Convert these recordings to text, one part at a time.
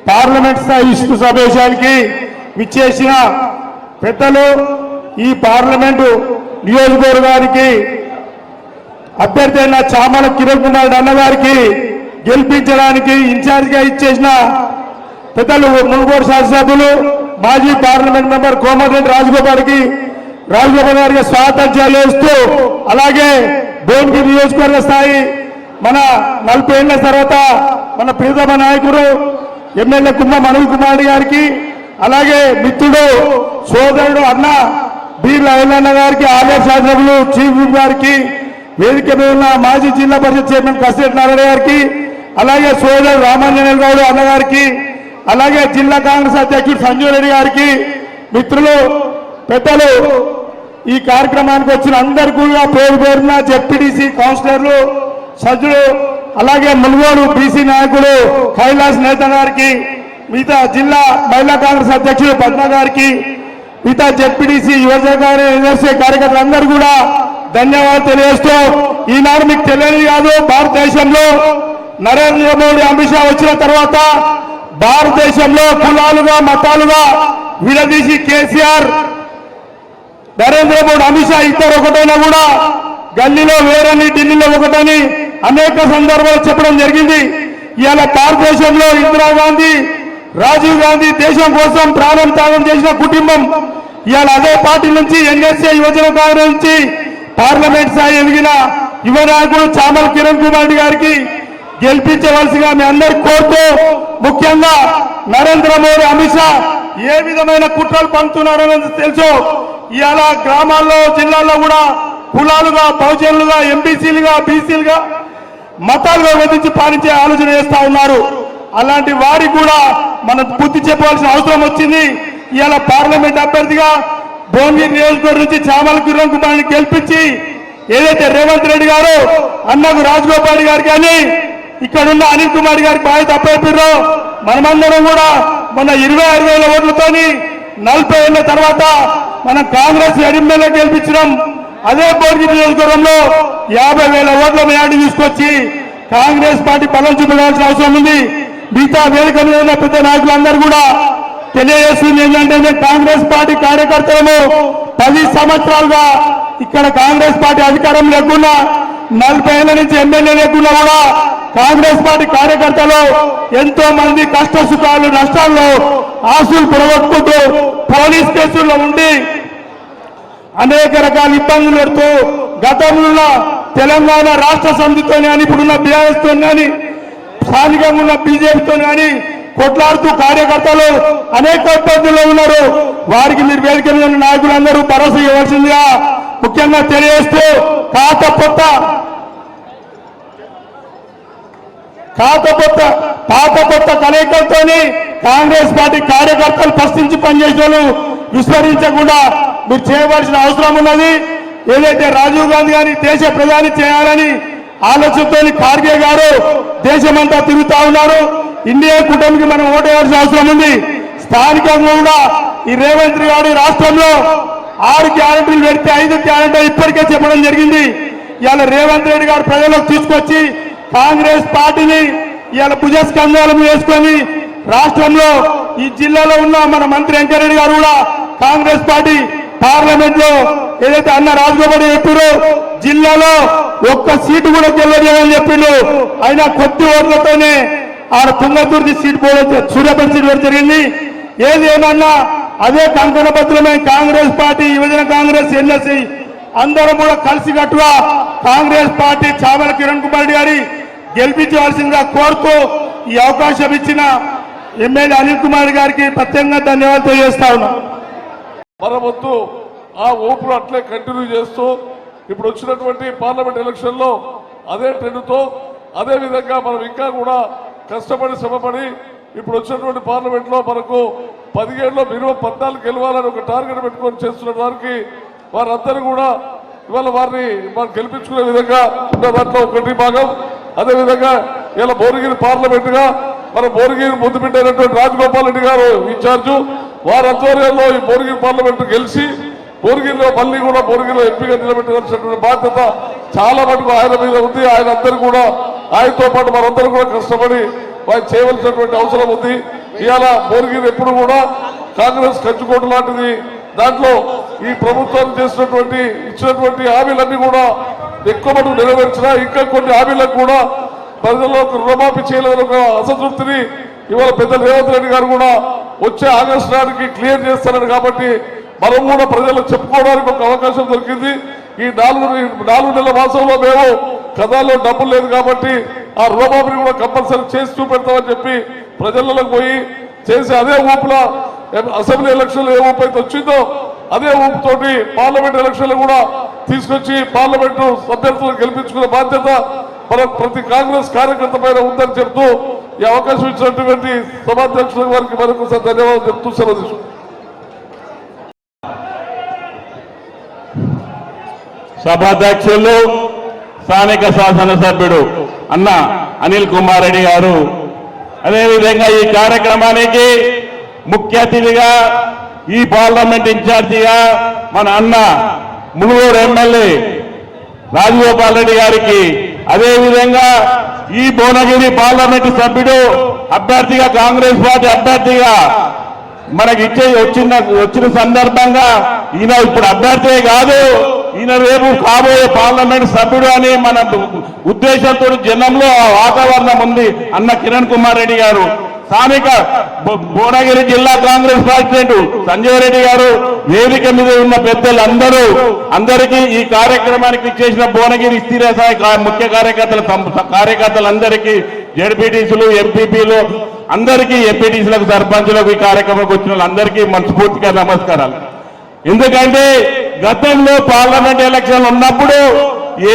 Parliament స్థాయి విస్తృత సమావేశానికి విచ్చేసిన పెద్దలు, ఈ పార్లమెంటు నియోజకవర్గానికి అభ్యర్థి అయిన చామల కిరణ్ కుమార్ అన్న గారికి గెలిపించడానికి ఇన్ఛార్జిగా ఇచ్చేసిన పెద్దలు మునుగోడు శాసనసభ్యులు మాజీ పార్లమెంట్ మెంబర్ కోమటిరెడ్డి రాజగోపాల్ గారికి స్వాగతం చేస్తూ, అలాగే భువనగిరి నియోజకవర్గ స్థాయి మన 40 ఏళ్ల తర్వాత మన ప్రియతమ నాయకుడు ఎమ్మెల్యే కుంభ మనోజ్ కుమార్ గారికి, అలాగే మిత్రుడు సోదరుడు అన్న బీర్ల ఐలన్న గారికి, ఆర్ఎస్ శాసనసభ్యులు చీఫ్ విప్ గారికి, వేదిక మీద ఉన్న మాజీ జిల్లా పరిషత్ చైర్మన్ కసిరెడ్డి నారాయణ గారికి, అలాగే సోదరుడు రామాంజనేయులు గౌడ్ అన్నగారికి, అలాగే జిల్లా కాంగ్రెస్ అధ్యక్షుడు సంజయ్ రెడ్డి గారికి, మిత్రులు పెద్దలు, ఈ కార్యక్రమానికి వచ్చిన అందరు కూడా పేరు పేరున జెడ్పీటీసీ కౌన్సిలర్లు, సభ్యులు, అలాగే మునుగోడు బీసీ నాయకుడు కైలాస్ నేత గారికి, మిగతా జిల్లా మహిళా కాంగ్రెస్ అధ్యక్షుడు పద్మ గారికి, మిగతా జెడ్పీటీసీ యువజన కార్యకర్తలందరూ కూడా ధన్యవాదాలు తెలియజేస్తూ, ఈనాడు మీకు తెలియదు కాదు, భారతదేశంలో నరేంద్ర మోడీ అమిత్ షా వచ్చిన తర్వాత భారతదేశంలో కులాలుగా మతాలుగా విడదీసి కేసీఆర్, నరేంద్ర మోడీ, అమిత్ షా ఇద్దరు ఒకటైనా కూడా గల్లీలో వేరని, ఢిల్లీలో ఒకటని అనేక సందర్భాలు చెప్పడం జరిగింది. ఇవాళ భారతదేశంలో ఇందిరాగాంధీ, రాజీవ్ గాంధీ దేశం కోసం ప్రాణం త్యాగం చేసిన కుటుంబం ఇవాళ అదే పార్టీ నుంచి ఎన్ఎస్ఏ యువజన కాంగ్రెస్ నుంచి పార్లమెంట్ స్థాయి ఎదిగిన యువ నాయకుడు చామల కిరణ్ కుమార్ రెడ్డి గారికి గెలిపించవలసిగా మీ అందరు కోరుతూ, ముఖ్యంగా నరేంద్ర మోడీ, అమిత్ షా ఏ విధమైన కుట్రలు పంపుతున్నారని తెలుసు. ఇవాళ గ్రామాల్లో, జిల్లాల్లో కూడా కులాలుగా, బహుజనులుగా, ఎంబీసీలుగా, బీసీలుగా, మతాలుగా విధించి పాలించే ఆలోచన చేస్తా ఉన్నారు. అలాంటి వారికి కూడా మనం బుద్ధి చెప్పవలసిన అవసరం వచ్చింది. ఇవాళ పార్లమెంట్ అభ్యర్థిగా భువనగిరి నియోజకవర్గం నుంచి చామల కిరణ్ కుమార్ని గెలిపించి, ఏదైతే రేవంత్ రెడ్డి గారు అన్నకు రాజగోపాల్ గారు కానీ ఇక్కడున్న అనిల్ కుమార్ గారికి బాధ్యత అప్పచెప్పారో, మనమందరం కూడా మొన్న 26,000 ఓట్లతోని 40 ఏళ్ల తర్వాత మనం కాంగ్రెస్ ఎమ్మెల్యే గెలిపించడం, అదే భువనగిరి నియోజకవర్గంలో 50,000 ఓట్ల మెజార్టీ తీసుకొచ్చి కాంగ్రెస్ పార్టీ బలం చూపించాల్సిన అవసరం ఉంది. మిగతా వేదిక మీద ఉన్న పెద్ద నాయకులందరూ కూడా తెలియజేస్తుంది ఏంటంటే, మేము కాంగ్రెస్ పార్టీ కార్యకర్తలను 10 సంవత్సరాలుగా ఇక్కడ కాంగ్రెస్ పార్టీ అధికారం లేకుండా 40 ఏళ్ల నుంచి ఎమ్మెల్యే లేకుండా కూడా కాంగ్రెస్ పార్టీ కార్యకర్తలు ఎంతో మంది కష్ట సుఖాలు, నష్టాల్లో ఆస్తులు పొడగొట్టుకుంటూ పోలీస్ కేసుల్లో ఉండి అనేక రకాల ఇబ్బందులు పెడుతూ, గతంలో తెలంగాణ రాష్ట్ర సమితితో కానీ, ఇప్పుడున్న బీఆర్ఎస్ తో కానీ, స్థానికంగా ఉన్న బీజేపీతో కానీ కొట్లాడుతూ కార్యకర్తలు అనేక ఇబ్బందుల్లో ఉన్నారు. వారికి మీరు వేదిక మీద ఉన్న నాయకులందరూ భరోసా ఇవ్వాల్సిందిగా ముఖ్యంగా తెలియజేస్తూ, పాత కొత్త కలయికలతోని కాంగ్రెస్ పార్టీ కార్యకర్తలు ప్రశ్నించి పనిచేసిన విస్మరించకుండా మీరు చేయవలసిన అవసరం ఉన్నది. ఏదైతే రాజీవ్ గాంధీ గారిని దేశ ప్రధాని చేయాలని ఆలోచనతో ఖార్గే గారు దేశమంతా తిరుగుతా ఉన్నారు. ఇండియా కూటమికి మనం ఓటేయాల్సిన అవసరం ఉంది. స్థానికంగా కూడా ఈ రేవంత్ రెడ్డి గారి రాష్ట్రంలో 6 గ్యారెంటీలు పెడితే 5 గ్యారెంటీలు ఇప్పటికే చెప్పడం జరిగింది. ఇవాళ రేవంత్ రెడ్డి గారు ప్రజలకు తీసుకొచ్చి కాంగ్రెస్ పార్టీని ఇవాళ భుజస్కంధాలను వేసుకొని రాష్ట్రంలో ఈ జిల్లాలో ఉన్న మన మంత్రి వెంకరెడ్డి గారు కూడా కాంగ్రెస్ పార్టీ పార్లమెంట్ లో ఏదైతే అన్న రాజగోపాల్ చెప్పారో జిల్లాలో ఒక్క సీటు కూడా గెలవలేదని చెప్పిండు. అయినా కొద్ది ఓట్లతోనే ఆ తుంగతుర్తి సీటు సూర్యాపేట సీటు కూడా జరిగింది. ఏది ఏమన్నా అదే కంకణబద్ధులమే కాంగ్రెస్ పార్టీ, యువజన కాంగ్రెస్, ఎన్ఎస్సీ అందరం కూడా కలిసికట్టుగా కాంగ్రెస్ పార్టీ చామల కిరణ్ కుమార్ రెడ్డి గారి గెలిపించవలసిందిగా కోరుతూ ఈ అవకాశం ఇచ్చిన ఎమ్మెల్యే అనిల్ కుమార్ గారికి ప్రత్యేకంగా ధన్యవాదాలు తెలియజేస్తా ఉన్నాం. మన వద్దు ఆ ఊపులు అట్లే కంటిన్యూ చేస్తూ ఇప్పుడు వచ్చినటువంటి పార్లమెంట్ ఎలక్షన్ లో అదే ట్రెండ్తో అదే విధంగా మనం ఇంకా కూడా కష్టపడి శ్రమపడి ఇప్పుడు వచ్చినటువంటి పార్లమెంట్ లో మనకు 17లో మినిమం 14 గెలవాలని ఒక టార్గెట్ పెట్టుకొని చేస్తున్న వారికి వారందరూ కూడా ఇవాళ వారిని మనం గెలిపించుకునే విధంగా ఉన్న దాంట్లో ఒకటి భాగం. అదేవిధంగా ఇలా భువనగిరి పార్లమెంట్ గా మన భువనగిరి ముందు పెట్టినటువంటి రాజగోపాల్ రెడ్డి గారు ఇన్ఛార్జు, వారి ఆధ్వర్యంలో ఈ భువనగిరి పార్లమెంట్ గెలిచి భువనగిరిలో మళ్ళీ కూడా భువనగిరిలో ఎంపీగా నిలబెట్టాల్సినటువంటి బాధ్యత చాలా మటుకు ఆయన మీద ఉంది. ఆయన అందరూ కూడా ఆయనతో పాటు మనందరూ కూడా కష్టపడి వారు చేయవలసినటువంటి అవసరం ఉంది. ఇవాళ భువనగిరి ఎప్పుడు కూడా కాంగ్రెస్ కంచుకోట లాంటిది. దాంట్లో ఈ ప్రభుత్వం చేసినటువంటి ఇచ్చినటువంటి హామీలన్నీ కూడా ఎక్కువ మటుకు నెరవేర్చినా ఇంకా కొన్ని హామీలకు కూడా ప్రజల్లో రుణమాఫీ చేయలేని ఒక అసంతృప్తిని ఇవాళ పెద్ద రేవంత్ రెడ్డి గారు కూడా వచ్చే ఆగస్టు నాటికి క్లియర్ చేస్తారని, కాబట్టి మనం కూడా ప్రజలకు చెప్పుకోవడానికి ఒక అవకాశం దొరికింది. ఈ నాలుగు నెలల మాసంలో మేము కథాల్లో డబ్బులు లేదు కాబట్టి ఆ రుణమాఫీని కూడా కంపల్సరీ చేసి చూపెడతామని చెప్పి ప్రజలకు పోయి చేసి అదే ఊపులో అసెంబ్లీ ఎలక్షన్లు ఏ ఊపు అయితే వచ్చిందో అదే ఊపుతోటి పార్లమెంట్ ఎలక్షన్లు కూడా తీసుకొచ్చి పార్లమెంటు అభ్యర్థులను గెలిపించుకునే బాధ్యత మన ప్రతి కాంగ్రెస్ కార్యకర్త పైన ఉందని చెప్తూ ఈ అవకాశం ఇచ్చినటువంటి సభాధ్యక్షుల వారికి మరొకసారి ధన్యవాదాలు చెప్తూ సెలవు తీసుకుంటాం. సభాధ్యక్షులు స్థానిక శాసనసభ్యుడు అన్న అనిల్ కుమార్ రెడ్డి గారు, అదేవిధంగా ఈ కార్యక్రమానికి ముఖ్య అతిథిగా ఈ పార్లమెంట్ ఇన్ఛార్జిగా మన అన్న మునుగోడు ఎమ్మెల్యే రాజగోపాల్ రెడ్డి గారికి, అదేవిధంగా ఈ భువనగిరి పార్లమెంటు సభ్యుడు అభ్యర్థిగా కాంగ్రెస్ పార్టీ అభ్యర్థిగా మనకి వచ్చిన సందర్భంగా ఈయన ఇప్పుడు అభ్యర్థే కాదు, ఈయన రేపు కాబోయే పార్లమెంట్ సభ్యుడు అని మన ఉద్దేశంతో జనంలో వాతావరణం ఉంది. అన్న కిరణ్ కుమార్ రెడ్డి గారు, స్థానిక భువనగిరి జిల్లా కాంగ్రెస్ ప్రెసిడెంట్ సంజయ్ రెడ్డి గారు, వేదిక మీద ఉన్న పెద్దలందరూ, అందరికీ ఈ కార్యక్రమానికి ఇచ్చేసిన భువనగిరి స్థిర ముఖ్య కార్యకర్తలందరికీ, జడ్పీటీసీలు, ఎంపీపీలు అందరికీ, ఎంపీటీసీలకు, సర్పంచులకు, ఈ కార్యక్రమానికి వచ్చిన వాళ్ళందరికీ మనస్ఫూర్తిగా నమస్కారాలు. ఎందుకంటే గతంలో పార్లమెంట్ ఎలక్షన్ ఉన్నప్పుడు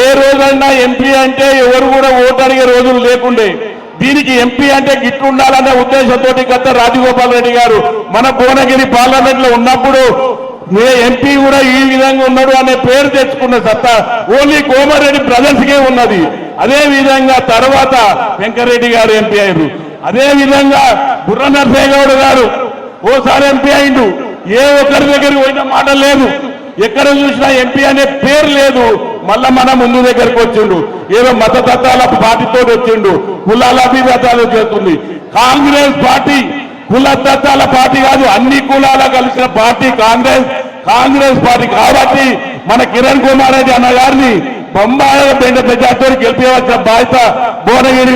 ఏ రోజైనా ఎంపీ అంటే ఎవరు కూడా ఓటు అడిగే రోజులు లేకుండే. దీనికి ఎంపీ అంటే గిట్టు ఉండాలనే ఉద్దేశంతో గత రాజగోపాల్ రెడ్డి గారు మన భువనగిరి పార్లమెంట్ లో ఉన్నప్పుడు ఎంపీ కూడా ఈ విధంగా ఉన్నాడు అనే పేరు తెచ్చుకున్న సత్తా ఓన్లీ కోమారెడ్డి బ్రదర్స్ కే ఉన్నది. అదే విధంగా తర్వాత వెంకరెడ్డి గారు ఎంపీ అయ్యారు. అదే విధంగా బుర్ర నరసయ్య గౌడ్ గారు ఓసారి ఎంపీ అయిండు. ఏ ఒక్కరి దగ్గరికి పోయిన మాట లేదు, ఎక్కడ చూసినా ఎంపీ అనే పేరు లేదు. మళ్ళా మన ముందు దగ్గరికి వచ్చిండు, ఏదో మతతత్వాల పార్టీతో వచ్చిండు, కులాల అభిమతాలు చేస్తుంది. కాంగ్రెస్ పార్టీ కులతత్వాల పార్టీ కాదు, అన్ని కులాల కలిసిన పార్టీ కాంగ్రెస్ పార్టీ. కాబట్టి మన కిరణ్ కుమార్ రెడ్డి అన్న గారిని బొంబాయి మెజార్టీతో గెలిపించవలసిన బాధ్యత భువనగిరి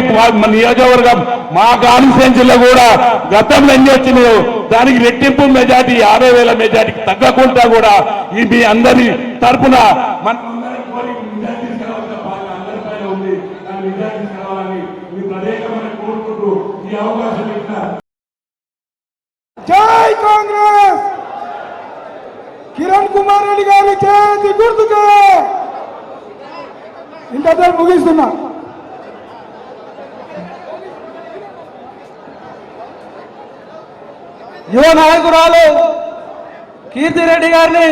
నియోజకవర్గం మా కాన్స్టిట్యున్సీ లో కూడా గతంలో ఎన్ని వచ్చినాయో దానికి రెట్టింపు మెజార్టీ 50,000 మెజార్టీకి తగ్గకుండా కూడా ఈ మీ అందరి తరఫున జై కాంగ్రెస్, కిరణ్ కుమార్ రెడ్డి గారి చేతి గుర్తుకే. ఇంతతో ముగిస్తున్నా. యువ నాయకురాలు కీర్తిరెడ్డి గారిని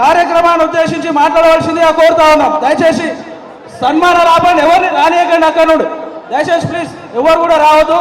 కార్యక్రమాన్ని ఉద్దేశించి మాట్లాడవలసిందిగా కోరుతా ఉన్నాం. దయచేసి సన్మాన రాబడి ఎవరిని రానియకండి, అక్కడ నుండి దయచేసి ప్లీజ్ ఎవరు కూడా రావద్దు.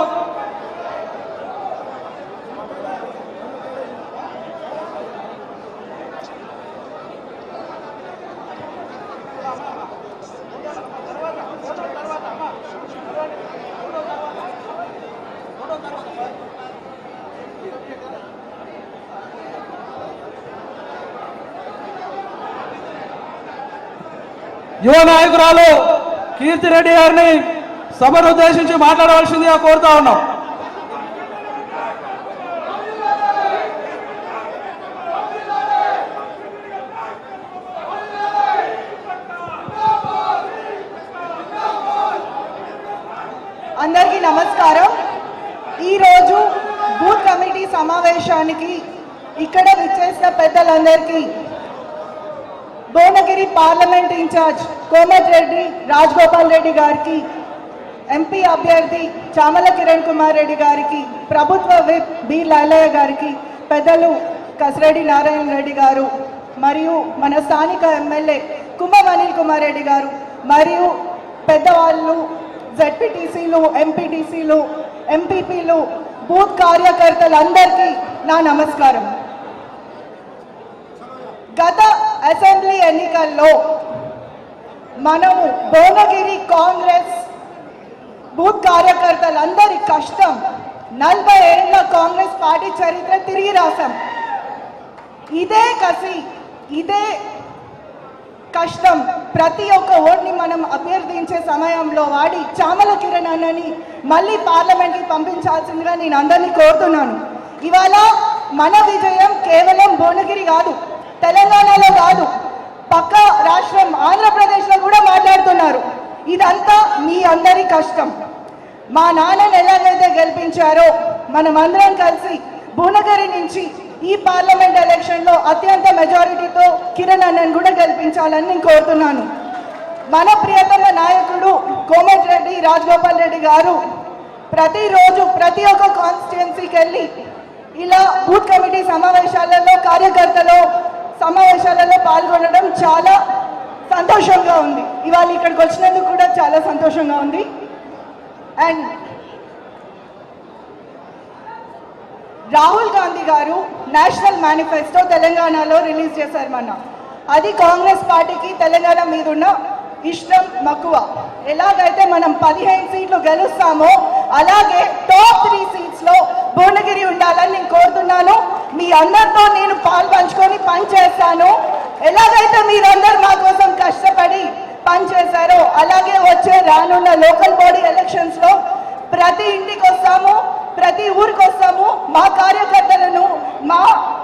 యువ నాయకురాలు కీర్తిరెడ్డి గారిని సభను ఉద్దేశించి మాట్లాడవలసిందిగా కోరుతా ఉన్నాం. అందరికీ నమస్కారం. ఈరోజు బూత్ కమిటీ సమావేశానికి ఇక్కడ విచ్చేసిన పెద్దలందరికీ భువనగిరి పార్లమెంట్ ఇన్ఛార్జ్ కోమటిరెడ్డి రాజగోపాల్ రెడ్డి గారికి, ఎంపీ అభ్యర్థి చామల కిరణ్ కుమార్ రెడ్డి గారికి, ప్రభుత్వ విప్ బి లాలయ్య గారికి, పెద్దలు కసిరెడ్డి నారాయణ రెడ్డి గారు, మరియు మన స్థానిక ఎమ్మెల్యే కుమ్మం అనిల్ కుమార్ రెడ్డి గారు, మరియు పెద్దవాళ్ళు జెడ్పీటీసీలు, ఎంపీటీసీలు, ఎంపీపీలు, బూత్ కార్యకర్తలందరికీ నా నమస్కారం. గత అసెంబ్లీ ఎన్నికల్లో మనము భువనగిరి కాంగ్రెస్ బూత్ కార్యకర్తలందరి కష్టం 40 ఏళ్ల కాంగ్రెస్ పార్టీ చరిత్ర తిరిగి రాశాం. ఇదే కసి, ఇదే కష్టం ప్రతి ఒక్క ఓట్ని మనం అభ్యర్థించే సమయంలో వాడి చామల కిరణ్ అన్నని మళ్ళీ పార్లమెంట్కి పంపించాల్సిందిగా నేను అందరినీ కోరుతున్నాను. ఇవాళ మన విజయం కేవలం భువనగిరి కాదు, తెలంగాణలో కాదు, పక్క రాష్ట్రం ఆంధ్రప్రదేశ్లో కూడా మాట్లాడుతున్నారు. ఇదంతా మీ అందరి కష్టం. మా నాన్నని ఎలాగైతే గెలిపించారో మనమందరం కలిసి భువనగిరి నుంచి ఈ పార్లమెంట్ ఎలక్షన్లో అత్యంత మెజారిటీతో కిరణ్ అన్నను కూడా గెలిపించాలని నేను కోరుతున్నాను. మన ప్రియతమ నాయకుడు కోమటిరెడ్డి రాజగోపాల్ రెడ్డి గారు ప్రతిరోజు ప్రతి ఒక్క కాన్స్టిట్యున్సీకి వెళ్ళి ఇలా బూత్ కమిటీ సమావేశాలలో కార్యకర్తలు సమావేశాలలో పాల్గొనడం చాలా సంతోషంగా ఉంది. ఇవాళ ఇక్కడికి వచ్చినందుకు కూడా చాలా సంతోషంగా ఉంది. అండ్ రాహుల్ గాంధీ గారు నేషనల్ మేనిఫెస్టో తెలంగాణలో రిలీజ్ చేశారు మొన్న. అది కాంగ్రెస్ పార్టీకి తెలంగాణ మీద ఉన్న ఇష్టం మక్కువ. ఎలాగైతే మనం 15 సీట్లు గెలుస్తామో అలాగే టాప్ 3 సీట్స్లో భువనగిరి ఉండాలని నేను కోరుతున్నాను. మీ అందరితో నేను పాలు పంచుకొని పనిచేస్తాను. ఎలాగైతే మీరందరూ మా కోసం కష్టపడి పనిచేశారో అలాగే వచ్చే రానున్న లోకల్ బాడీ ఎలక్షన్స్లో ప్రతి ఇంటికి వస్తాము, ప్రతి ఊరికి వస్తాము. మా కార్యకర్తలను, మా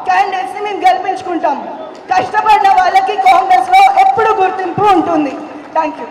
క్యాండిడేట్స్ని మేము గెలిపించుకుంటాము. కష్టపడిన వాళ్ళకి కాంగ్రెస్లో ఎప్పుడు గుర్తింపు ఉంటుంది. Thank you.